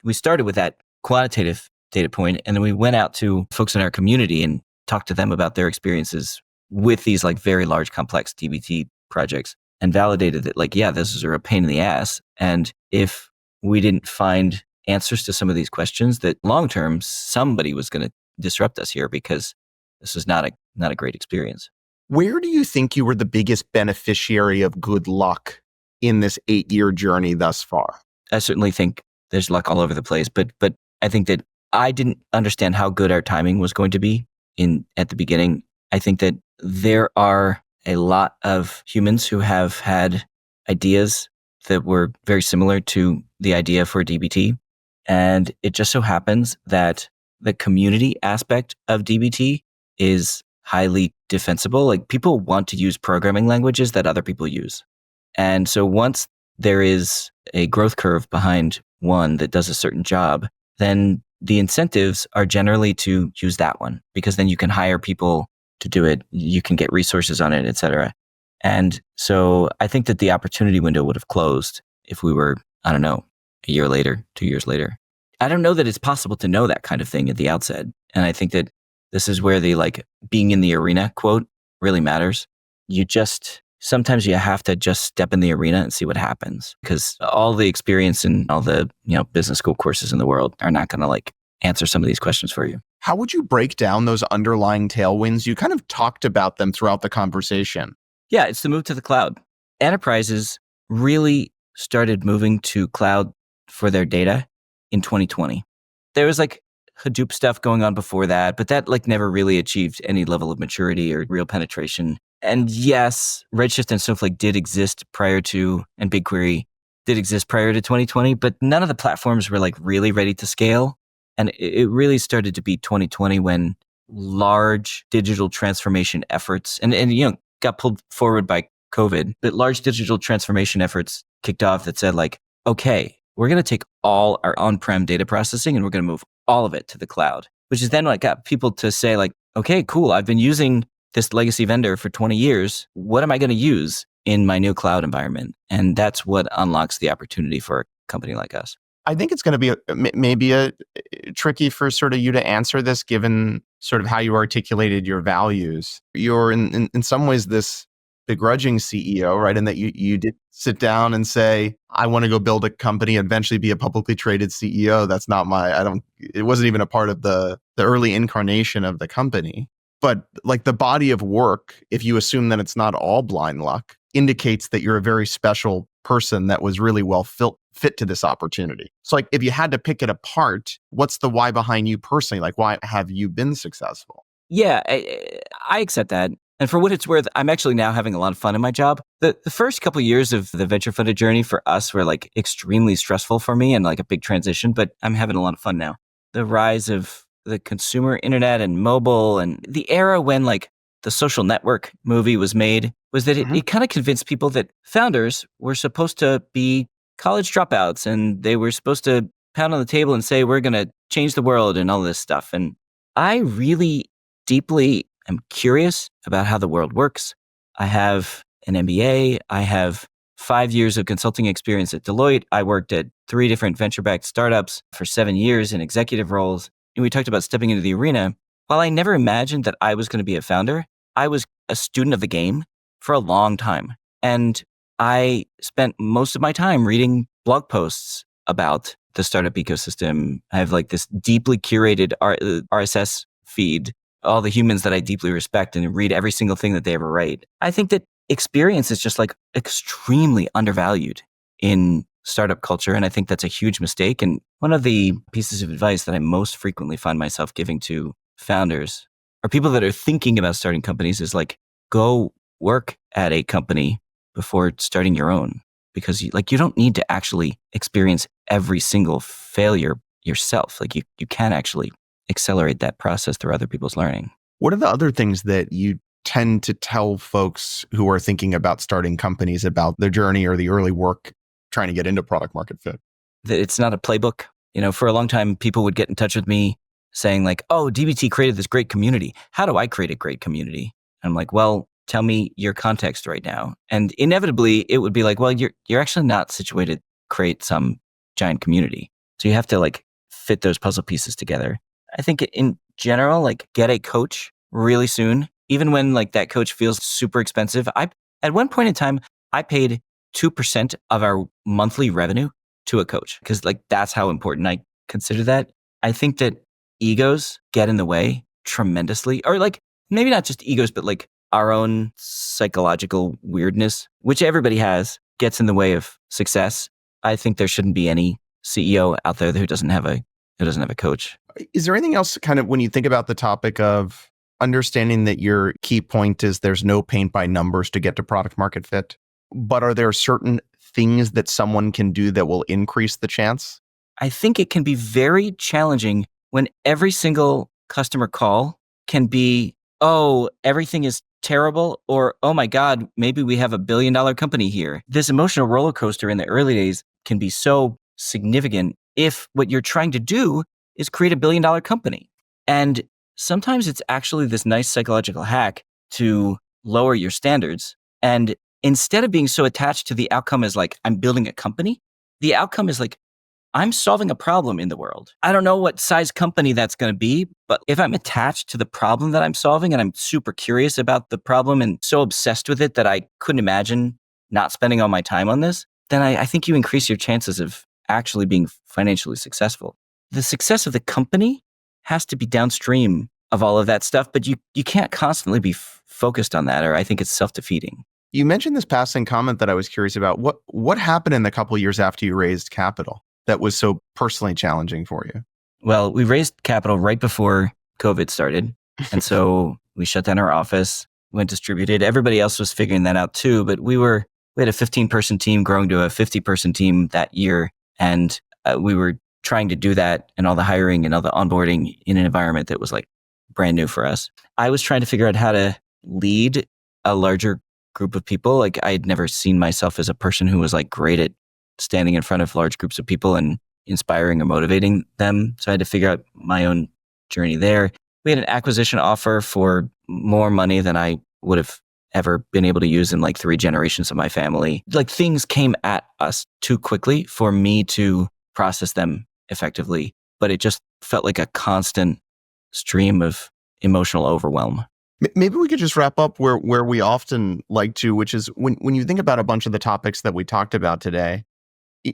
we started with that quantitative data point, and then we went out to folks in our community and talked to them about their experiences with these very large, complex DBT projects, and validated that this is a pain in the ass. And if we didn't find answers to some of these questions, that long term, somebody was going to disrupt us here, because this was not a great experience. Where do you think you were the biggest beneficiary of good luck in this 8-year journey thus far? I certainly think there's luck all over the place, but I think that I didn't understand how good our timing was going to be at the beginning. I think that there are a lot of humans who have had ideas that were very similar to the idea for DBT. And it just so happens that the community aspect of DBT is highly defensible. People want to use programming languages that other people use. And so once there is a growth curve behind one that does a certain job, then the incentives are generally to use that one, because then you can hire people to do it. You can get resources on it, et cetera. And so I think that the opportunity window would have closed if we were, I don't know, a year later, 2 years later. I don't know that it's possible to know that kind of thing at the outset. And I think that this is where the being in the arena quote really matters. Sometimes you have to just step in the arena and see what happens, because all the experience and all the, business school courses in the world are not going to answer some of these questions for you. How would you break down those underlying tailwinds? You kind of talked about them throughout the conversation. Yeah, it's the move to the cloud. Enterprises really started moving to cloud for their data in 2020. There was Hadoop stuff going on before that, but that never really achieved any level of maturity or real penetration. And yes, Redshift and Snowflake did exist prior to, and BigQuery did exist prior to 2020, but none of the platforms were really ready to scale. And it really started to be 2020 when large digital transformation efforts and got pulled forward by COVID, but large digital transformation efforts kicked off that said okay, we're going to take all our on-prem data processing and we're going to move all of it to the cloud, which is then got people to say okay, cool, I've been using this legacy vendor for 20 years. What am I going to use in my new cloud environment? And that's what unlocks the opportunity for a company like us. I think it's going to be maybe tricky for sort of you to answer this, given sort of how you articulated your values. You're in some ways this begrudging CEO, right? And that you did sit down and say, I want to go build a company, eventually be a publicly traded CEO. That's not it wasn't even a part of the early incarnation of the company. But the body of work, if you assume that it's not all blind luck, indicates that you're a very special person that was really well fit to this opportunity. So if you had to pick it apart, what's the why behind you personally? Why have you been successful? Yeah, I accept that. And for what it's worth, I'm actually now having a lot of fun in my job. The first couple of years of the venture funded journey for us were extremely stressful for me and a big transition, but I'm having a lot of fun now. The rise of the consumer internet and mobile and the era when like the Social Network movie was made was that it kind of convinced people that founders were supposed to be college dropouts and they were supposed to pound on the table and say, we're going to change the world and all this stuff. And I really deeply am curious about how the world works. I have an MBA. I have 5 years of consulting experience at Deloitte. I worked at 3 different venture-backed startups for 7 years in executive roles. And we talked about stepping into the arena. While I never imagined that I was going to be a founder, I was a student of the game for a long time. And I spent most of my time reading blog posts about the startup ecosystem. I have like this deeply curated RSS feed, all the humans that I deeply respect and read every single thing that they ever write. I think that experience is just like extremely undervalued in startup culture. And I think that's a huge mistake. And one of the pieces of advice that I most frequently find myself giving to founders or people that are thinking about starting companies is like, go work at a company before starting your own. Because you don't need to actually experience every single failure yourself. Like you can actually accelerate that process through other people's learning. What are the other things that you tend to tell folks who are thinking about starting companies about their journey or the early work trying to get into product market fit? That it's not a playbook. For a long time, people would get in touch with me saying like, oh, DBT created this great community. How do I create a great community? And I'm like, well, tell me your context right now. And inevitably it would be like, well, you're actually not situated to create some giant community. So you have to like fit those puzzle pieces together. I think in general, like get a coach really soon, even when like that coach feels super expensive. At one point in time, I paid 2% of our monthly revenue to a coach because like that's how important I consider that. I think that egos get in the way tremendously, or like maybe not just egos, but like our own psychological weirdness, which everybody has, gets in the way of success. I think there shouldn't be any CEO out there who doesn't have a coach. Is there anything else kind of when you think about the topic of understanding that your key point is there's no paint by numbers to get to product market fit, but are there certain things that someone can do that will increase the chance? I think it can be very challenging when every single customer call can be, oh, everything is terrible, or, oh my God, maybe we have $1 billion company here. This emotional roller coaster in the early days can be so significant if what you're trying to do is create $1 billion company. And sometimes it's actually this nice psychological hack to lower your standards. And instead of being so attached to the outcome as like, I'm building a company, the outcome is like, I'm solving a problem in the world. I don't know what size company that's going to be, but if I'm attached to the problem that I'm solving and I'm super curious about the problem and so obsessed with it that I couldn't imagine not spending all my time on this, then I think you increase your chances of actually being financially successful. The success of the company has to be downstream of all of that stuff, but you can't constantly be focused on that, or I think it's self-defeating. You mentioned this passing comment that I was curious about. What happened in the couple of years after you raised capital that was so personally challenging for you? Well, we raised capital right before COVID started. And so we shut down our office, went distributed. Everybody else was figuring that out too, but we had a 15-person team growing to a 50-person team that year. And we were trying to do that and all the hiring and all the onboarding in an environment that was like brand new for us. I was trying to figure out how to lead a larger group of people. Like I had never seen myself as a person who was like great at standing in front of large groups of people and inspiring or motivating them. So I had to figure out my own journey there. We had an acquisition offer for more money than I would have ever been able to use in like 3 generations of my family. Like things came at us too quickly for me to process them effectively, but it just felt like a constant stream of emotional overwhelm. Maybe we could just wrap up where we often like to, which is when you think about a bunch of the topics that we talked about today,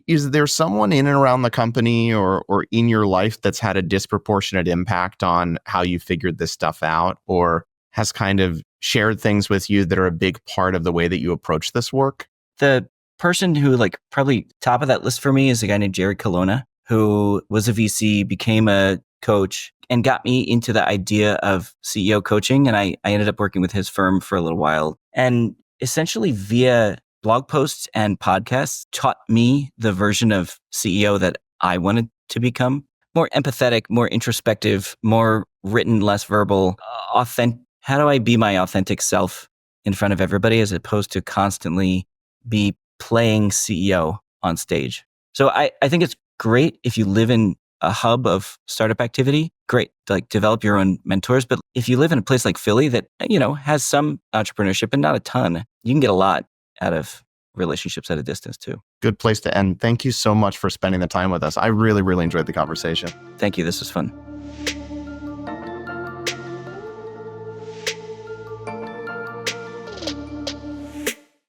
is there someone in and around the company or in your life that's had a disproportionate impact on how you figured this stuff out, or has kind of shared things with you that are a big part of the way that you approach this work? The person who like probably top of that list for me is a guy named Jerry Colonna, who was a VC, became a coach, and got me into the idea of CEO coaching. And I ended up working with his firm for a little while. And essentially via blog posts and podcasts taught me the version of CEO that I wanted to become. more empathetic, more introspective, more written, less verbal, authentic. How do I be my authentic self in front of everybody as opposed to constantly be playing CEO on stage? So I think it's great if you live in a hub of startup activity. Great, like develop your own mentors. But if you live in a place like Philly that, has some entrepreneurship and not a ton, you can get a lot out of relationships at a distance too. Good place to end. Thank you so much for spending the time with us. I really, really enjoyed the conversation. Thank you. This was fun.